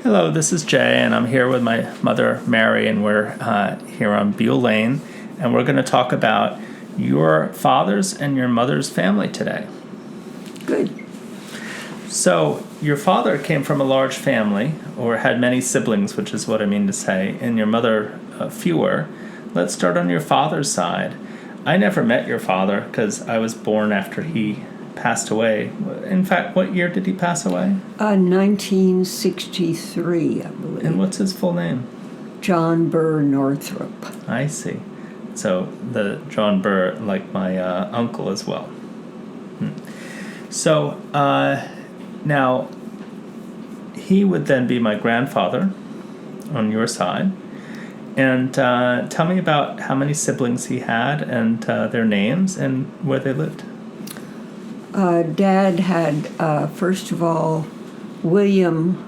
Hello, this is Jay, and I'm here with my mother, Mary, and we're here on Buell Lane, and we're going to talk about your father's and your mother's family today. Good. So, your father came from a large family, or had many siblings, which is what I mean to say, and your mother fewer. Let's start on your father's side. I never met your father because I was born after he passed away. In fact, what year did he pass away? 1963, I believe. And what's his full name? John Burr Northrop. I see. So the John Burr, like my uncle as well. So now he would then be my grandfather on your side. And tell me about how many siblings he had and their names and where they lived. Dad had, first of all, William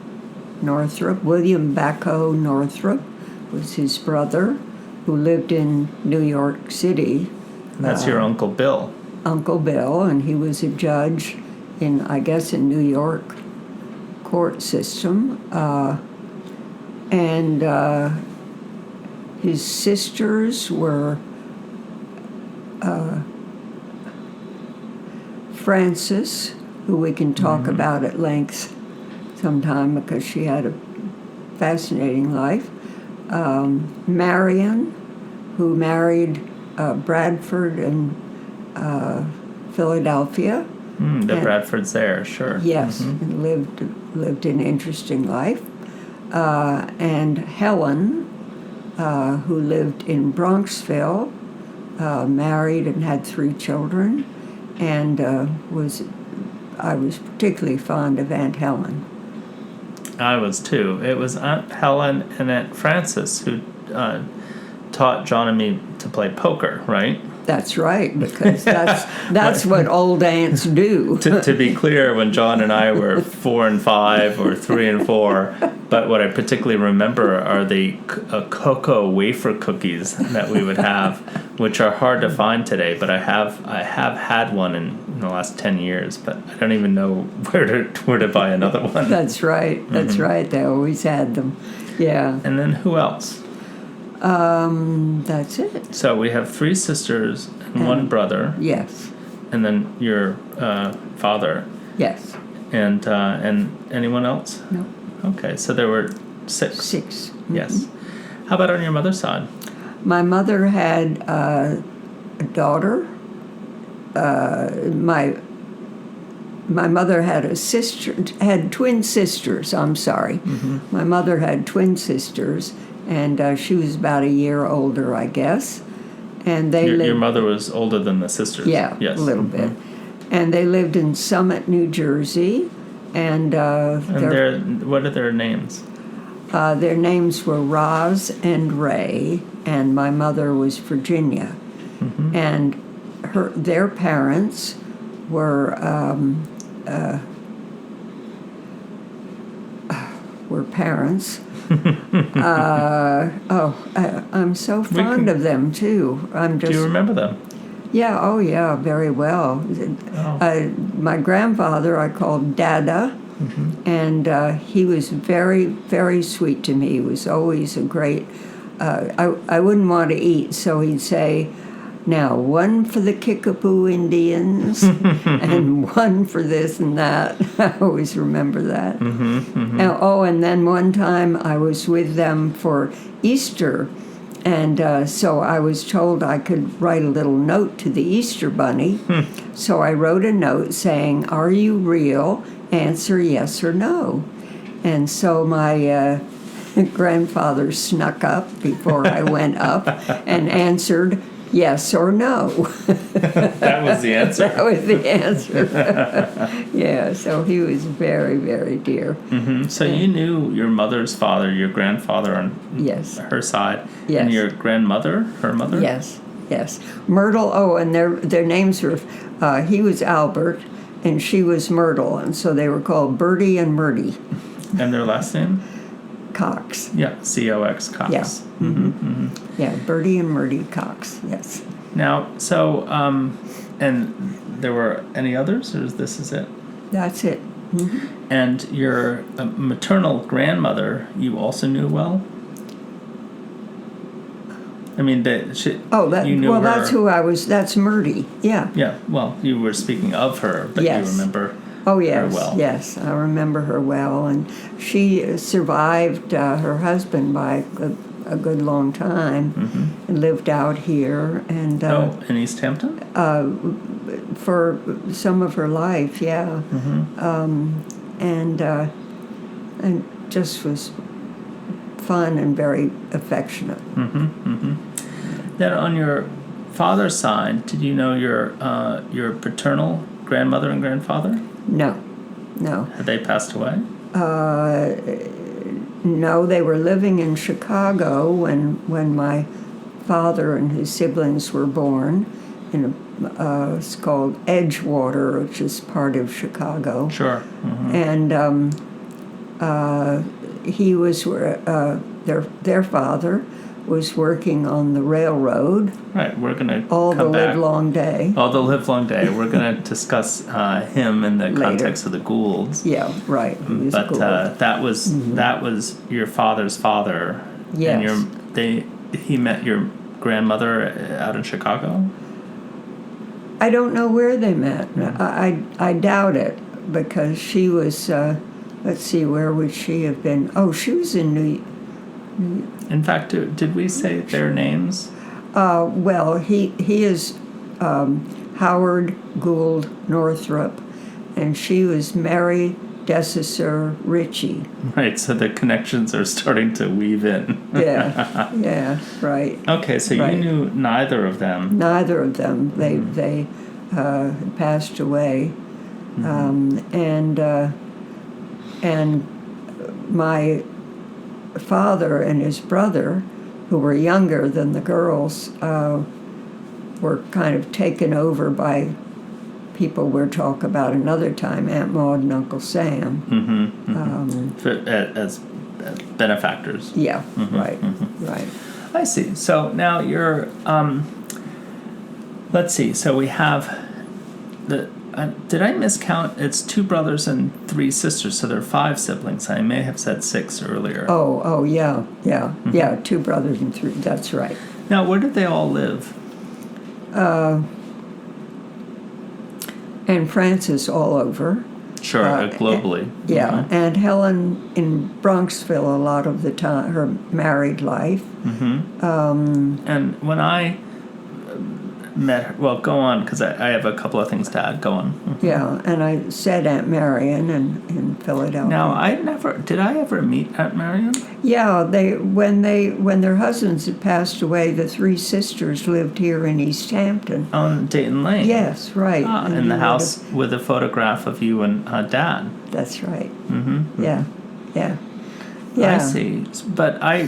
Northrop. William Bacco Northrop was his brother, who lived in New York City. And that's your Uncle Bill. Uncle Bill, and he was a judge in New York court system. And his sisters were Frances, who we can talk about at length sometime because she had a fascinating life. Marion, who married Bradford in Philadelphia. The Bradfords there, sure. Yes, and lived an interesting life. And Helen, who lived in Bronxville, married and had 3 children, and I was particularly fond of Aunt Helen. I was too. It was Aunt Helen and Aunt Frances who taught John and me to play poker, right? That's right, because that's what old aunts do. To be clear, when John and I were 4 and 5 or 3 and 4, but what I particularly remember are the cocoa wafer cookies that we would have, which are hard to find today. But I have had one in the last 10 years, but I don't even know where to buy another one. That's right. That's right. They always had them. Yeah. And then who else? That's it. So we have 3 sisters and 1 brother. Yes. And then your father. Yes. And anyone else? No. Okay, so there were 6. 6. Yes. How about on your mother's side? My mother had a daughter. My mother had had twin sisters. I'm sorry. My mother had twin sisters. And she was about a year older, I guess. And they lived. Your mother was older than the sisters. Yeah, yes. A little bit. And they lived in Summit, New Jersey. And what are their names? Their names were Roz and Ray, and my mother was Virginia. And their parents were parents. I'm so fond of them too. Do you remember them? Yeah. Oh, yeah. Very well. My grandfather I called Dada, and he was very, very sweet to me. He was always a great. I wouldn't want to eat, so he'd say, "Now, 1 for the Kickapoo Indians, and 1 for this and that." I always remember that. And then one time I was with them for Easter, and so I was told I could write a little note to the Easter Bunny. So I wrote a note saying, "Are you real? Answer yes or no." And so my grandfather snuck up before I went up and answered, "Yes or no." That was the answer. That was the answer. Yeah, so he was very, very dear. So you knew your mother's father, your grandfather on her side, and your grandmother, her mother? Yes. Myrtle, and their names were, he was Albert, and she was Myrtle, and so they were called Bertie and Myrtie. And their last name? Cox. Yeah, C-O-X, Cox. Yeah. Yeah, Bertie and Myrtie Cox, yes. Now, so, and there were any others, or this is it? That's it. And your maternal grandmother, you also knew well? I mean, you knew her. That's who I was. That's Murdy. Yeah. Yeah. Well, you were speaking of her, but Yes. you remember Yes, her well. yes, I remember her well, and she survived her husband by a good long time, and lived out here, and in East Hampton? for some of her life, yeah, and just was fun and very affectionate. Then on your father's side, did you know your paternal grandmother and grandfather? No. Had they passed away? No, they were living in Chicago when my father and his siblings were born. It's called Edgewater, which is part of Chicago. Sure. And he was their father was working on the railroad. Right, we're going to all come the back. livelong day. All the livelong day. We're going to discuss him in the Later. context of the Goulds. Yeah, right. He was But Gould. that was your father's father. Yes. And he met your grandmother out in Chicago? I don't know where they met. I doubt it, because she was, let's see, where would she have been? Oh, she was in New York. In fact, did we say their names? Well, he is Howard Gould Northrop, and she was Mary Desicer Ritchie. Right, so the connections are starting to weave in. Yeah, right. Okay, so right. You knew neither of them. Neither of them. They passed away, and my father and his brother, who were younger than the girls, were kind of taken over by people we'll talk about another time, Aunt Maud and Uncle Sam. As benefactors. Yeah, right. I see. So now you're, let's see, so we have did I miscount? It's 2 brothers and 3 sisters, so there are 5 siblings. I may have said 6 earlier. Oh, yeah, 2 brothers and 3, that's right. Now, where did they all live? And Frances all over. Sure, globally. Yeah, and Helen in Bronxville a lot of the time, her married life. And when I met her, well, go on, because I have a couple of things to add. Go on. Yeah, and I said Aunt Marion in Philadelphia. Now, did I ever meet Aunt Marion? Yeah, when their husbands had passed away, the 3 sisters lived here in East Hampton. On Dayton Lane? Yes, right. In the house with a photograph of you and Dad. That's right. Yeah. I see. But I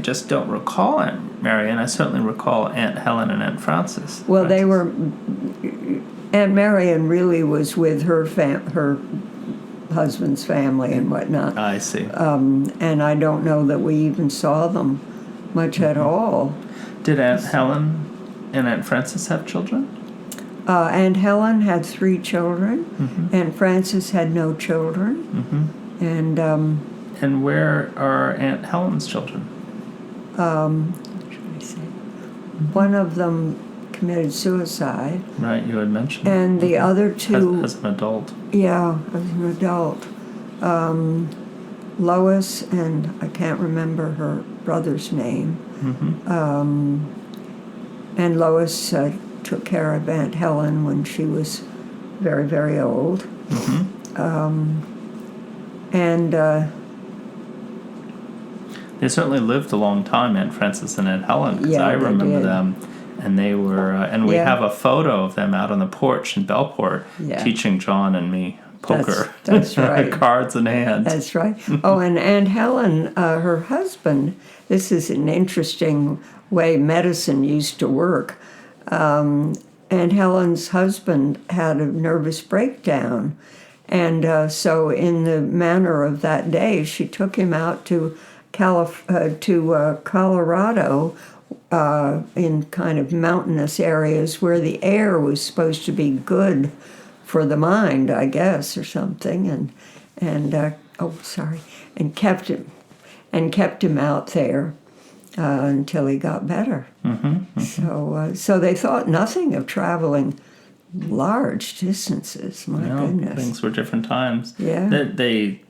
just don't recall Aunt Marion. I certainly recall Aunt Helen and Aunt Frances. Well, they were. Aunt Marion really was with her husband's family and whatnot. I see. And I don't know that we even saw them much at all. Did Aunt Helen and Aunt Frances have children? Aunt Helen had 3 children. Aunt Frances had no children. And where are Aunt Helen's children? One of them committed suicide. Right, you had mentioned. And the other 2... As an adult. Yeah, as an adult. Lois, and I can't remember her brother's name. And Lois took care of Aunt Helen when she was very, very old. They certainly lived a long time, Aunt Frances and Aunt Helen, because Yeah, I remember did. them, and they were, and we have a photo of them out on the porch in Bellport teaching John and me poker. That's right. Cards in hand. That's right. Oh, and Aunt Helen, her husband, this is an interesting way medicine used to work. Aunt Helen's husband had a nervous breakdown. And so in the manner of that day, she took him out to Colorado in kind of mountainous areas where the air was supposed to be good for the mind, I guess, or something, and kept him out there until he got better. So they thought nothing of traveling large distances. My goodness, things were different times. Yeah, they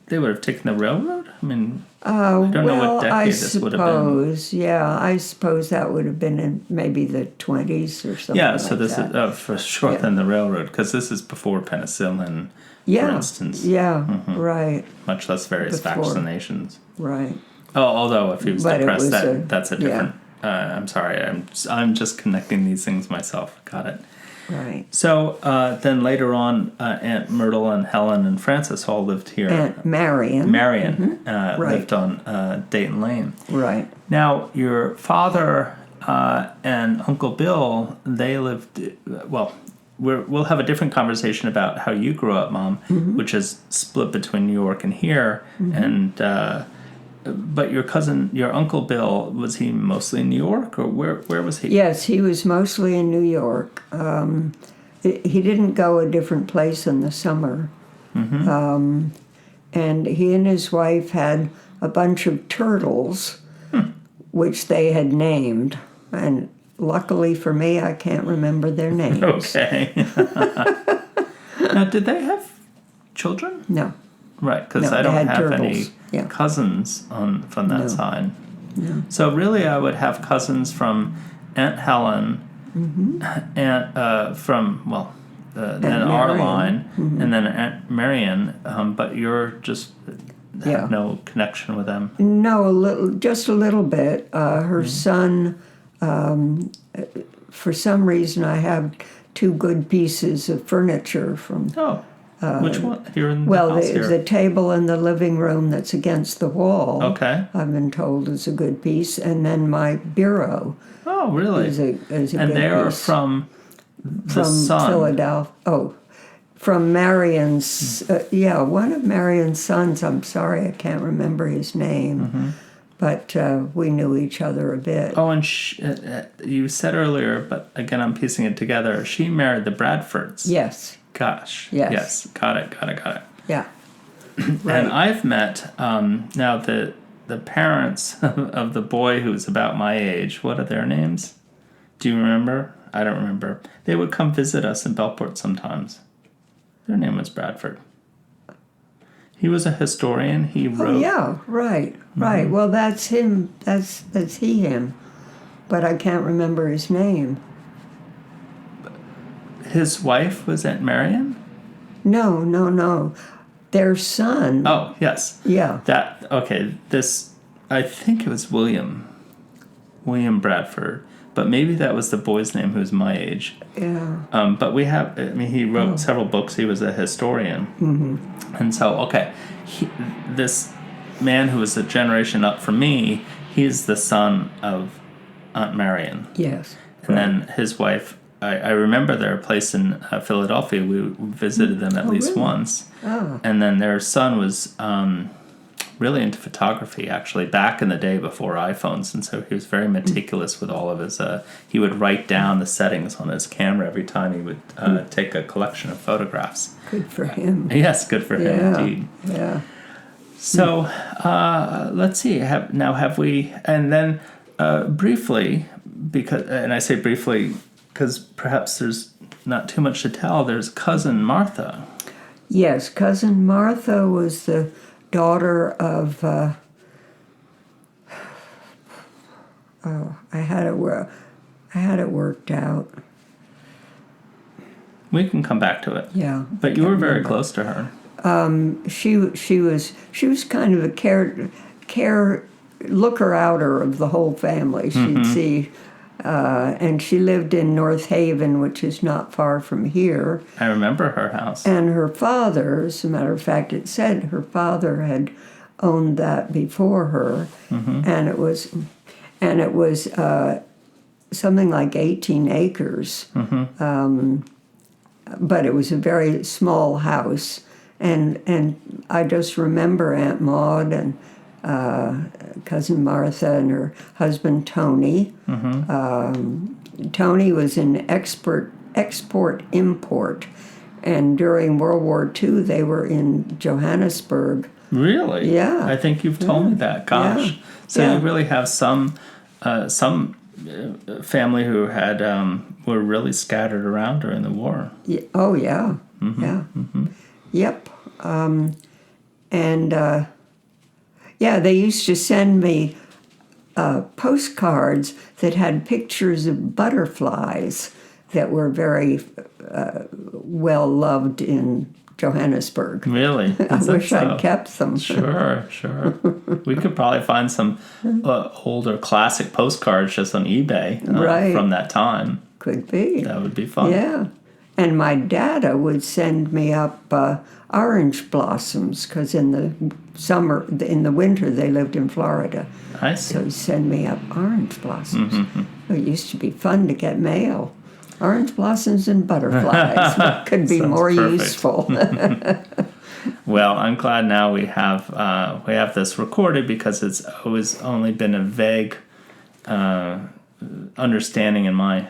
would have taken the railroad. I mean, I don't know what decade this would have been. I suppose that would have been in maybe the 20s or something. Yeah, so like this that. is for sure than the railroad, because this is before penicillin, for instance. Yeah, right. Much less various vaccinations. Right. Oh, although if he was depressed, that's a different. Yeah. I'm sorry, I'm just connecting these things myself. Got it. Right. So then later on, Aunt Myrtle and Helen and Frances all lived here. Aunt Marion. Lived on Dayton Lane. Right. Now, your father and Uncle Bill, they lived, well, we'll have a different conversation about how you grew up, Mom, which is split between New York and here. And but your Uncle Bill, was he mostly in New York, or where was he? Yes, he was mostly in New York. He didn't go a different place in the summer. And he and his wife had a bunch of turtles, which they had named. And luckily for me, I can't remember their names. Okay. Now, did they have children? No. Right, because No, I they don't had have turtles. any cousins from that side. No. So really, I would have cousins from Aunt Helen, and from then our line, and then Aunt Marion. But you're just have no connection with them. No, just a little bit. Her son. For some reason, I have 2 good pieces of furniture from. Oh. Which one? Here in the Well, house here? the table in the living room that's against the wall. Okay. I've been told is a good piece, and then my bureau. Oh, really? Is a good and they are piece. from the son. Philadelphia. Oh, from Marion's. One of Marion's sons. I'm sorry, I can't remember his name. But we knew each other a bit. Oh, and you said earlier, but again, I'm piecing it together. She married the Bradfords. Yes. Gosh. Yes. Got it. Yeah. Right. And I've met now the parents of the boy who's about my age. What are their names? Do you remember? I don't remember. They would come visit us in Belport sometimes. Their name was Bradford. He was a historian. He wrote. Oh yeah, right. Well, that's him. That's him. But I can't remember his name. His wife was Aunt Marion? No. Their son. Oh, yes. Yeah. This, I think it was William Bradford, but maybe that was the boy's name who's my age. Yeah. But he wrote several books. He was a historian. And so, this man who was a generation up from me, he's the son of Aunt Marion. Yes. And then his wife, I remember their place in Philadelphia. We visited them at least once. Oh. And then their son was really into photography, actually, back in the day before iPhones. And so he was very meticulous with all of his... he would write down the settings on his camera every time he would take a collection of photographs. Good for him. Yes, good for him, indeed. Yeah. So, let's see. Have we... And then briefly, and I say briefly... because perhaps there's not too much to tell, there's cousin Martha. Yes, cousin Martha was the daughter of, I had it worked out. We can come back to it. Yeah. But you were very close to her. She was kind of a looker-outer of the whole family. She'd see... and she lived in North Haven, which is not far from here. I remember her house. And her father, as a matter of fact, it said her father had owned that before her, and it was something like 18 acres. But it was a very small house, and I just remember Aunt Maud and cousin Martha and her husband Tony. Tony was in export-import, And during World War II, they were in Johannesburg. Really? Yeah. I think you've told me that. Gosh. Yeah. So Yeah. you really have some family who had were really scattered around during the war. Yeah. Oh, yeah. Yeah. Yep. They used to send me postcards that had pictures of butterflies that were very well loved in Johannesburg. Really? I Is that wish so? I'd kept them. Sure. We could probably find some older classic postcards just on eBay Right. from that time. Could be. That would be fun. Yeah. And my dada would send me up orange blossoms because in the winter, they lived in Florida. I see. So he'd send me up orange blossoms. It used to be fun to get mail. Orange blossoms and butterflies. What could be Sounds more perfect. useful? Well, I'm glad now we have this recorded because it's always only been a vague understanding in my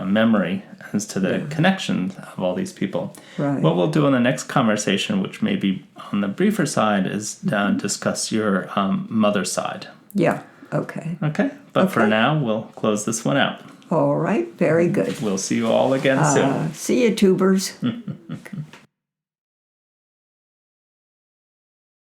memory as to the connection of all these people. Right. What we'll do in the next conversation, which may be on the briefer side, is discuss your mother's side. Yeah. Okay. Okay? But for Okay. now, we'll close this one out. All right. Very good. We'll see you all again soon. See you, tubers.